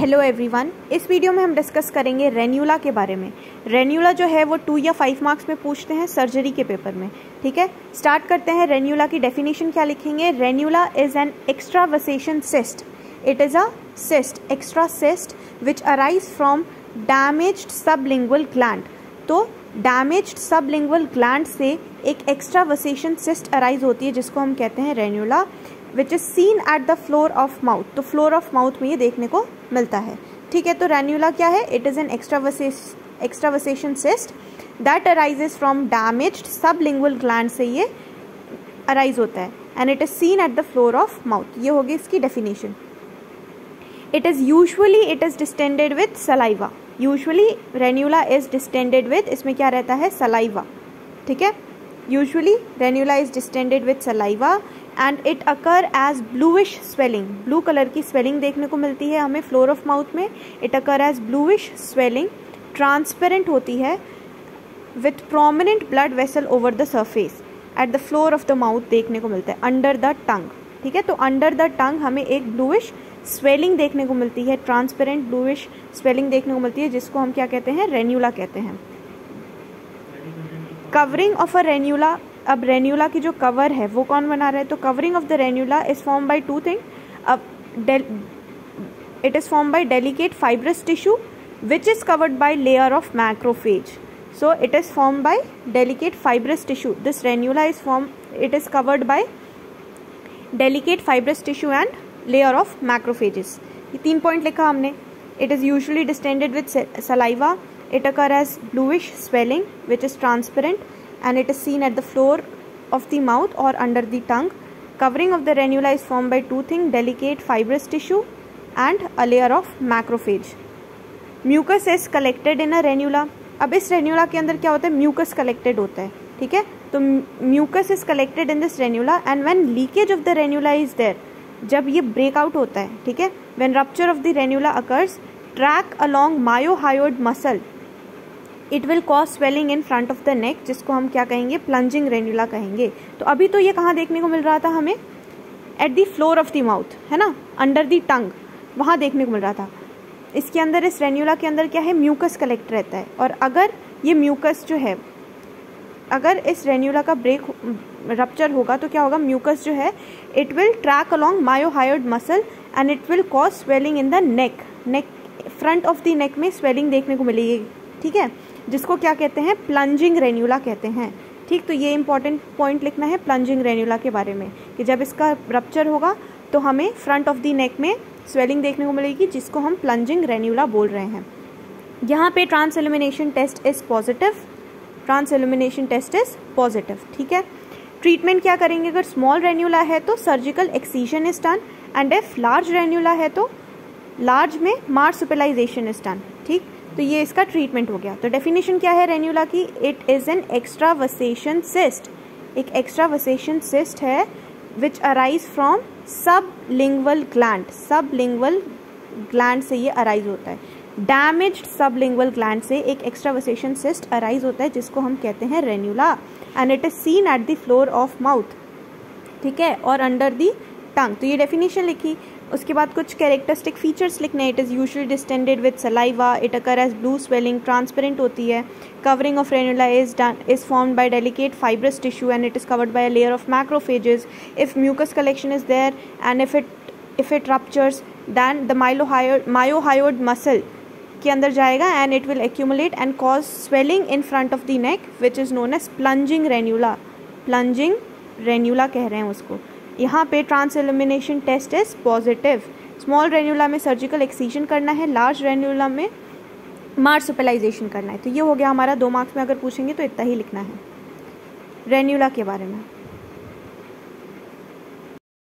Hello everyone, इस video में हम डिस्कस करेंगे रेन्यूला के बारे में। रेन्यूला जो है वो 2 या 5 मार्क्स में पूछते हैं सर्जरी के पेपर में। ठीक है, स्टार्ट करते हैं। रेन्यूला की डेफिनेशन क्या लिखेंगे? Ranula is an extravasation cyst. It is a cyst, extra cyst which arise from damaged sublingual gland. तो डैमेज्ड सबलिंगुअल ग्लैंड से एक एक्स्ट्रावसेशन सिस्ट अराइज होती है जिसको हम कहते हैं ranula, which is seen at the floor of mouth. तो फ्लोर ऑफ माउथ में ये देखने को मिलता है। ठीक है, तो रेन्यूला क्या है? It is an extravasation cyst that arises from damaged sublingual gland से ये अराइज होता है and it is seen at the floor of mouth. ये होगी इसकी definition. It is distended with saliva. Usually ranula is distended with, इसमें क्या रहता है? सलाइवा। ठीक है, usually ranula is distended with saliva and it occur as bluish swelling. Blue colour की स्वेलिंग देखने को मिलती है हमें फ्लोर ऑफ माउथ में। It occur as bluish swelling, transparent होती है with prominent blood vessel over the surface at the floor of the mouth देखने को मिलता है, अंडर द टंग। ठीक है, तो अंडर द टंग हमें एक ब्लूइश स्वेलिंग देखने को मिलती है, ट्रांसपेरेंट ब्लूइश स्वेलिंग देखने को मिलती है, जिसको हम क्या कहते हैं? रेन्यूला कहते हैं। Covering of a ranula. अब रेन्यूला की जो कवर है वो कौन बना रहा है? तो covering of the ranula is form by 2 thing. अब it is form by delicate fibrous tissue which is covered by layer of macrophage. So it is form by delicate fibrous tissue. This ranula is form, it is covered by delicate fibrous tissue and layer of macrophages. ये 3 point लिखा हमने। It is usually distended with saliva. It occurs as bluish swelling which is transparent and it is seen at the floor of the mouth or under the tongue. Covering of the ranula is formed by 2 things: delicate fibrous tissue and a layer of macrophage. Mucus is collected in a ranula. अब इस रेन्यूला के अंदर क्या होता है? Mucus collected होता है। ठीक है, तो mucus is collected in this ranula and when leakage of the ranula is there, जब ये ब्रेकआउट होता है, ठीक है, when rupture of the ranula occurs, track along mylohyoid muscle, it will cause swelling in front of the neck, जिसको हम क्या कहेंगे? प्लंजिंग रेन्यूला कहेंगे। तो अभी तो ये कहाँ देखने को मिल रहा था हमें? Eight the floor of the mouth, है ना, अंडर द टंग, वहाँ देखने को मिल रहा था। इसके अंदर, इस रेन्यूला के अंदर क्या है? म्यूकस कलेक्ट रहता है। और अगर ये म्यूकस जो है, अगर इस रेन्यूला का रप्चर होगा तो क्या होगा? म्यूकस जो है it will track along mylohyoid muscle and it will cause swelling in the neck. Front of the neck में स्वेलिंग देखने को मिलेगी। ठीक है, जिसको क्या कहते हैं? प्लंजिंग रेन्यूला कहते हैं। ठीक, तो ये इंपॉर्टेंट पॉइंट लिखना है प्लंजिंग रेन्यूला के बारे में कि जब इसका रप्चर होगा तो हमें फ्रंट ऑफ द नेक में स्वेलिंग देखने को मिलेगी, जिसको हम प्लंजिंग रेन्यूला बोल रहे हैं। यहाँ पे trans elimination test is positive. Trans elimination test is positive. ठीक है, ट्रीटमेंट क्या करेंगे? अगर स्मॉल रेन्यूला है तो surgical excision is done and if large ranula है तो लार्ज में मार्सुपिलाइजेशन इज डन। ठीक, तो ये इसका ट्रीटमेंट हो गया। तो डेफिनेशन क्या है रेन्यूला की? It is an extravasation cyst. एक एक्स्ट्रावसेशन सिस्ट है which arise from sublingual gland. Sublingual gland से ये अराइज होता है। डैमेज्ड सबलिंगुअल ग्लैंड से एक एक्स्ट्रावसेशन सिस्ट अराइज होता है, जिसको हम कहते हैं ranula and it is seen at the floor of mouth. ठीक है, और अंडर द टंग। तो ये डेफिनेशन लिखी। उसके बाद कुछ कैरेक्टरिस्टिक फीचर्स लिखने। It is usually distended with saliva. It occur as blue swelling, transparent होती है। Covering of ranula is formed by delicate fibrous tissue and it is covered by a layer of macrophages. If mucus collection is there and if it ruptures then the mylohyoid muscle के अंदर जाएगा and it will accumulate and cause swelling in front of the neck which is known as plunging ranula. Plunging ranula कह रहे हैं उसको। यहाँ पे trans elimination test is positive. Small ranula में सर्जिकल एक्सीजन करना है, लार्ज रेन्यूला में मार्सुपिलाइजेशन करना है। तो ये हो गया हमारा 2 मार्क्स में अगर पूछेंगे तो इतना ही लिखना है रेन्यूला के बारे में।